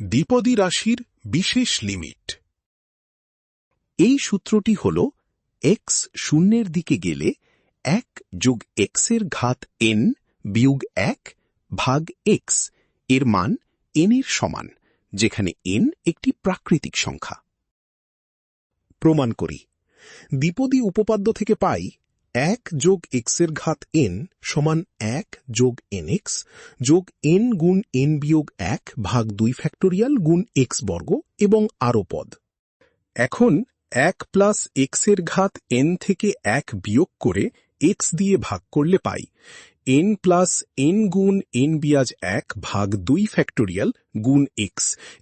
দ্বিপদী রাশির বিশেষ লিমিট। এই সূত্রটি হল x শূন্যের দিকে গেলে 1 যোগ x এর ঘাত n বিয়োগ 1 ভাগ x এর মান n এর সমান, যেখানে n একটি প্রাকৃতিক সংখ্যা। প্রমাণ করি। দ্বিপদী উপপাদ্য থেকে পাই 1 যোগ x এর ঘাত n সমান 1 যোগ nx যোগ n গুণ n বিয়োগ 1 ভাগ 2 ফ্যাক্টোরিয়াল গুণ x বর্গ এবং আরও পদ। এখন 1 প্লাস x এর ঘাত n থেকে 1 বিয়োগ করে x দিয়ে ভাগ করলে পাই n প্লাস n গুণ n বিয়াজ 1 ভাগ 2 ফ্যাক্টোরিয়াল গুণ x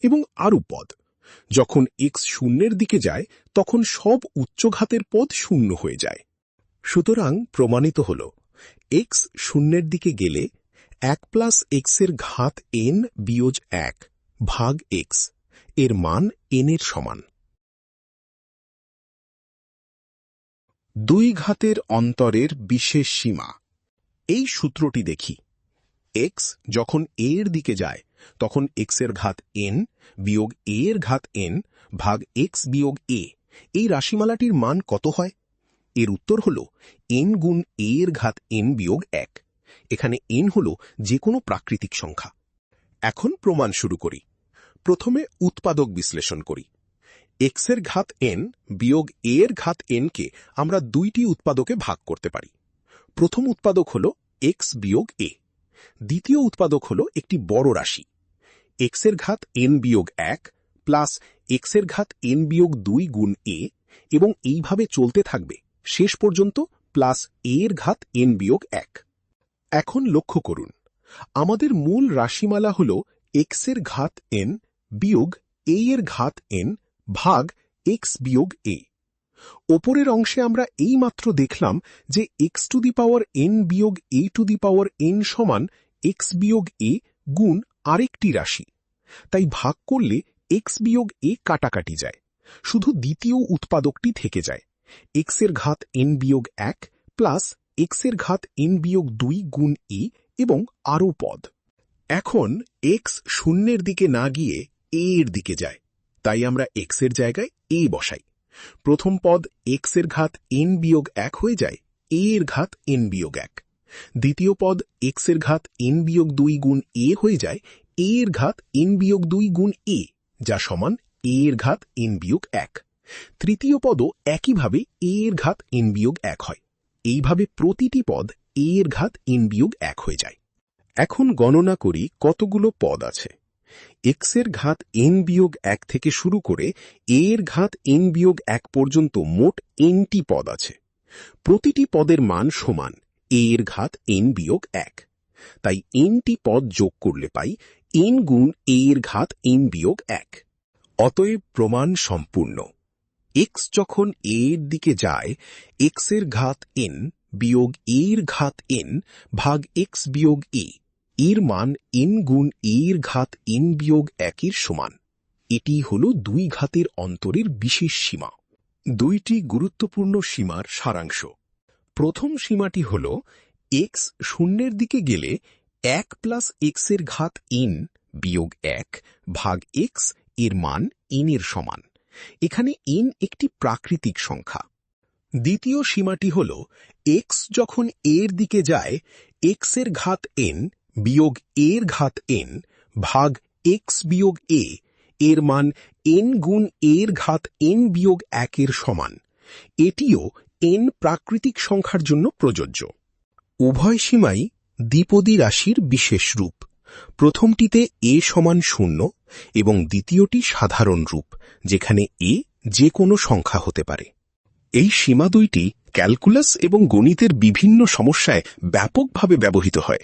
এবং আরও পদ। যখন x শূন্যের দিকে যায় তখন সব উচ্চঘাতের পদ শূন্য হয়ে যায়। সুতরাং প্রমাণিত হল x শূন্যের দিকে গেলে 1 প্লাস x এর ঘাত n বিয়োজ 1 ভাগ x এর মান n এর সমান। 2 ঘাতের অন্তরের বিশেষ সীমা। এই সূত্রটি দেখি। x যখন a এর দিকে যায় তখন x এর ঘাত n বিয়োগ a এর ঘাত n ভাগ x বিয়োগ a, এই রাশিমালাটির মান কত হয়? এর উত্তর হল n গুণ a এর ঘাত n বিয়োগ 1। এখানে n হল যে কোনো প্রাকৃতিক সংখ্যা। এখন প্রমাণ শুরু করি। প্রথমে উৎপাদক বিশ্লেষণ করি। x এর ঘাত n বিয়োগ a এর ঘাত n কে আমরা দুইটি উৎপাদকে ভাগ করতে পারি। প্রথম উৎপাদক হল x বিয়োগ a। দ্বিতীয় উৎপাদক হল একটি বড় রাশি x এর ঘাত n বিয়োগ 1 প্লাস x এর ঘাত n বিয়োগ 2 গুণ a, এবং এইভাবে চলতে থাকবে শেষ পর্যন্ত প্লাস a এর ঘাত n বিয়োগ 1। এখন লক্ষ্য করুন, আমাদের মূল রাশিমালা হল x এর ঘাত n বিয়োগ a এর ঘাত n ভাগ x বিয়োগ a। ওপরের অংশে আমরা এই মাত্র দেখলাম যে x to the power n বিয়োগ a to the power n সমান x বিয়োগ a গুণ আরেকটি রাশি। তাই ভাগ করলে x বিয়োগ a কাটাকাটি যায়, শুধু দ্বিতীয় উৎপাদকটি থেকে যায় x এর ঘাত n বিয়োগ 1 প্লাস x এর ঘাত n বিয়োগ 2 গুণ a এবং আরও পদ। এখন x শূন্যের দিকে না গিয়ে a এর দিকে যায়, তাই আমরা x এর জায়গায় a বসাই। প্রথম পদ x এর ঘাত n বিয়োগ 1 হয়ে যায় a এর ঘাত n বিয়োগ 1। দ্বিতীয় পদ x এর ঘাত n বিয়োগ 2 গুণ a হয়ে যায় a এর ঘাত n বিয়োগ 2 গুণ a, যা সমান a এর ঘাত n বিয়োগ 1। তৃতীয় পদও একইভাবে a এর ঘাত n বিয়োগ 1 হয়। এইভাবে প্রতিটি পদ a এর ঘাত n বিয়োগ 1 হয়ে যায়। এখন গণনা করি কতগুলো পদ আছে। x এর ঘাত n বিয়োগ 1 থেকে শুরু করে a এর ঘাত n বিয়োগ 1 পর্যন্ত মোট nটি পদ আছে। প্রতিটি পদের মান সমান a এর ঘাত n বিয়োগ 1। তাই nটি পদ যোগ করলে পাই n গুণ a এর ঘাত n বিয়োগ 1। অতএব প্রমাণ সম্পূর্ণ। x যখন a এর দিকে যায় x এর ঘাত n বিয়োগ a এর ঘাত n ভাগ x বিয়োগ a এর মান n গুণ a এর ঘাত n বিয়োগ 1 এর সমান। এটি হল 2 ঘাতের অন্তরের বিশেষ সীমা। দুইটি গুরুত্বপূর্ণ সীমার সারাংশ। প্রথম সীমাটি হল x শূন্যের দিকে গেলে 1 প্লাস x এর ঘাত n বিয়োগ 1 ভাগ x এর মান n এর সমান। এখানে n একটি প্রাকৃতিক সংখ্যা। দ্বিতীয় সীমাটি হল x যখন a এর দিকে যায় x এর ঘাত n বিয়োগ a এর ঘাত n ভাগ x বিয়োগ a এর মান n গুণ a এর ঘাত n বিয়োগ 1 এর সমান। এটিও n প্রাকৃতিক সংখ্যার জন্য প্রযোজ্য। উভয় সীমাই দ্বিপদী রাশির বিশেষ রূপ। প্রথমটিতে a সমান 0 এবং দ্বিতীয়টি সাধারণ রূপ, যেখানে a যে কোনো সংখ্যা হতে পারে। এই সীমা দুইটি ক্যালকুলাস এবং গণিতের বিভিন্ন সমস্যায় ব্যাপকভাবে ব্যবহৃত হয়।